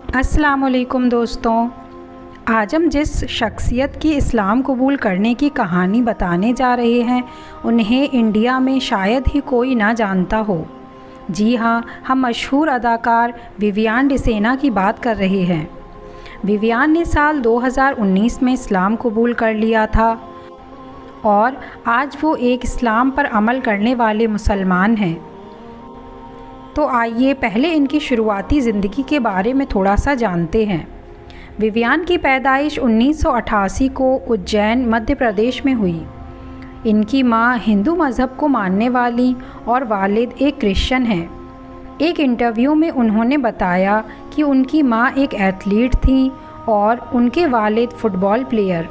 अस्सलामुअलैकुम दोस्तों, आज हम जिस शख्सियत की इस्लाम कबूल करने की कहानी बताने जा रहे हैं उन्हें इंडिया में शायद ही कोई ना जानता हो। जी हाँ, हम मशहूर अदाकार विवियान डिसेना की बात कर रहे हैं। विवियान ने साल 2019 में इस्लाम कबूल कर लिया था और आज वो एक इस्लाम पर अमल करने वाले मुसलमान हैं। तो आइए पहले इनकी शुरुआती ज़िंदगी के बारे में थोड़ा सा जानते हैं। विवियान की पैदाइश 1988 को उज्जैन मध्य प्रदेश में हुई। इनकी मां हिंदू मज़हब को मानने वाली और वालिद एक क्रिश्चियन हैं। एक इंटरव्यू में उन्होंने बताया कि उनकी मां एक एथलीट थी और उनके वालिद फ़ुटबॉल प्लेयर,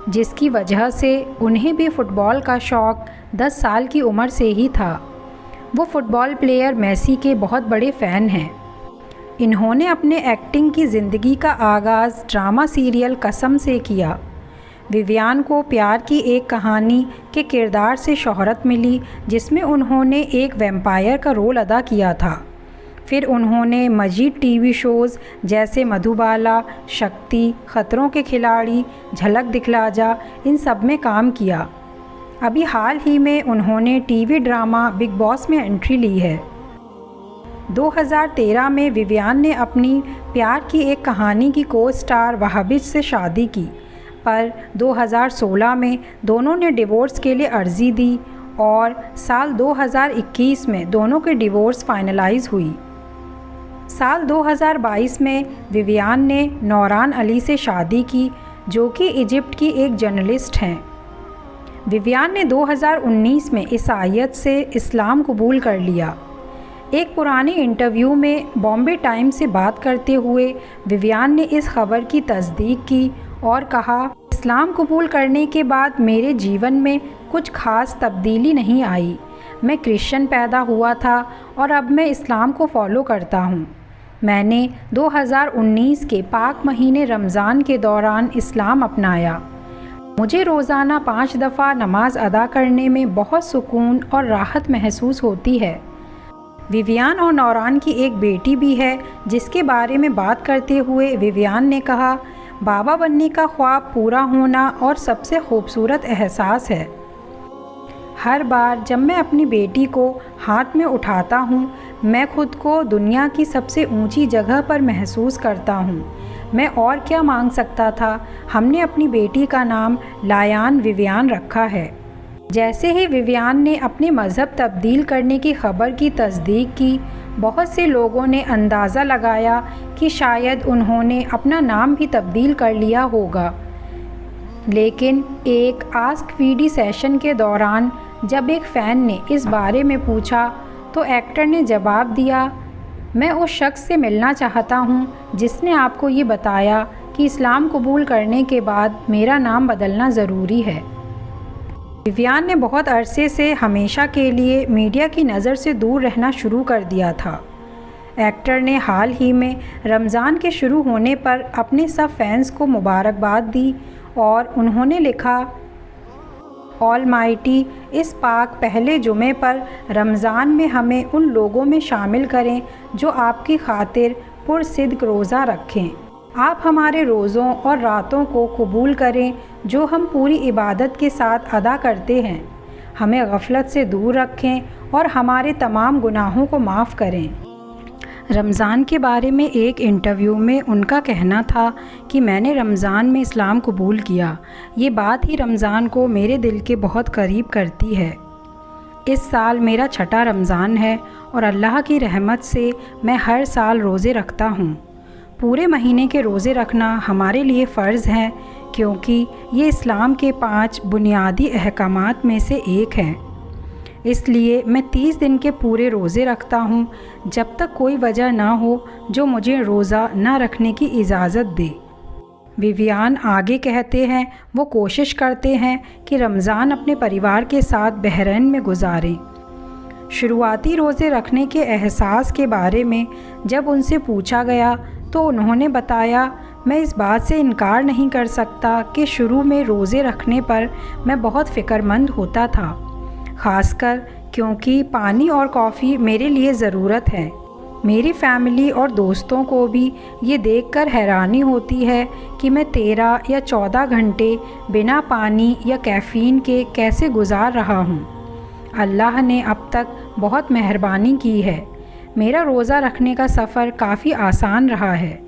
जिसकी वजह से उन्हें भी फ़ुटबॉल का शौक़ 10 साल की उम्र से ही था। वो फ़ुटबॉल प्लेयर मेसी के बहुत बड़े फ़ैन हैं। इन्होंने अपने एक्टिंग की ज़िंदगी का आगाज़ ड्रामा सीरियल कसम से किया। विवियान को प्यार की एक कहानी के किरदार से शोहरत मिली, जिसमें उन्होंने एक वैम्पायर का रोल अदा किया था। फिर उन्होंने मजीद टीवी शोज़ जैसे मधुबाला, शक्ति, खतरों के खिलाड़ी, झलक दिखला जा, इन सब में काम किया। अभी हाल ही में उन्होंने टीवी ड्रामा बिग बॉस में एंट्री ली है। 2013 में विवियान ने अपनी प्यार की एक कहानी की को स्टार वहाबिज से शादी की, पर 2016 में दोनों ने डिवोर्स के लिए अर्ज़ी दी और साल 2021 में दोनों के डिवोर्स फाइनलाइज हुई। साल 2022 में विवियान ने नौरान अली से शादी की, जो कि इजिप्ट की एक जर्नलिस्ट हैं। विवियान ने 2019 में ईसाईयत से इस्लाम कबूल कर लिया। एक पुराने इंटरव्यू में बॉम्बे टाइम्स से बात करते हुए विवियान ने इस खबर की तस्दीक की और कहा, इस्लाम कबूल करने के बाद मेरे जीवन में कुछ खास तब्दीली नहीं आई। मैं क्रिश्चियन पैदा हुआ था और अब मैं इस्लाम को फॉलो करता हूँ। मैंने 2019 के पाक महीने रमज़ान के दौरान इस्लाम अपनाया। मुझे रोज़ाना 5 दफ़ा नमाज अदा करने में बहुत सुकून और राहत महसूस होती है। विवियान और नौरान की एक बेटी भी है, जिसके बारे में बात करते हुए विवियान ने कहा, बाबा बनने का ख्वाब पूरा होना और सबसे खूबसूरत एहसास है। हर बार जब मैं अपनी बेटी को हाथ में उठाता हूँ, मैं खुद को दुनिया की सबसे ऊंची जगह पर महसूस करता हूँ। मैं और क्या मांग सकता था। हमने अपनी बेटी का नाम लायान विवियान रखा है। जैसे ही विवियान ने अपने मज़हब तब्दील करने की खबर की तस्दीक की, बहुत से लोगों ने अंदाज़ा लगाया कि शायद उन्होंने अपना नाम भी तब्दील कर लिया होगा। लेकिन एक आस्क वीडी सेशन के दौरान जब एक फ़ैन ने इस बारे में पूछा, तो एक्टर ने जवाब दिया, मैं उस शख्स से मिलना चाहता हूँ जिसने आपको ये बताया कि इस्लाम कबूल करने के बाद मेरा नाम बदलना ज़रूरी है। विवियान ने बहुत अरसे से हमेशा के लिए मीडिया की नज़र से दूर रहना शुरू कर दिया था। एक्टर ने हाल ही में रमज़ान के शुरू होने पर अपने सब फैंस को मुबारकबाद दी और उन्होंने लिखा, ऑलमाइटी इस पाक पहले जुमे पर रमज़ान में हमें उन लोगों में शामिल करें जो आपकी खातिर पुरसिद्क रोज़ा रखें। आप हमारे रोज़ों और रातों को कबूल करें जो हम पूरी इबादत के साथ अदा करते हैं। हमें गफलत से दूर रखें और हमारे तमाम गुनाहों को माफ़ करें। रमज़ान के बारे में एक इंटरव्यू में उनका कहना था कि मैंने रमज़ान में इस्लाम कबूल किया। ये बात ही रमज़ान को मेरे दिल के बहुत करीब करती है। इस साल मेरा छठा रमज़ान है और अल्लाह की रहमत से मैं हर साल रोज़े रखता हूँ। पूरे महीने के रोज़े रखना हमारे लिए फ़र्ज़ है, क्योंकि ये इस्लाम के 5 बुनियादी अहकामात में से एक है। इसलिए मैं 30 दिन के पूरे रोज़े रखता हूँ, जब तक कोई वजह ना हो जो मुझे रोज़ा ना रखने की इजाज़त दे। विवियान आगे कहते हैं, वो कोशिश करते हैं कि रमज़ान अपने परिवार के साथ बहरीन में गुजारें। शुरुआती रोज़े रखने के एहसास के बारे में जब उनसे पूछा गया, तो उन्होंने बताया, मैं इस बात से इनकार नहीं कर सकता कि शुरू में रोज़े रखने पर मैं बहुत फ़िक्रमंद होता था, ख़ासकर क्योंकि पानी और कॉफ़ी मेरे लिए ज़रूरत है। मेरी फैमिली और दोस्तों को भी ये देखकर हैरानी होती है कि मैं 13 या 14 घंटे बिना पानी या कैफ़ीन के कैसे गुजार रहा हूँ। अल्लाह ने अब तक बहुत मेहरबानी की है। मेरा रोज़ा रखने का सफ़र काफ़ी आसान रहा है।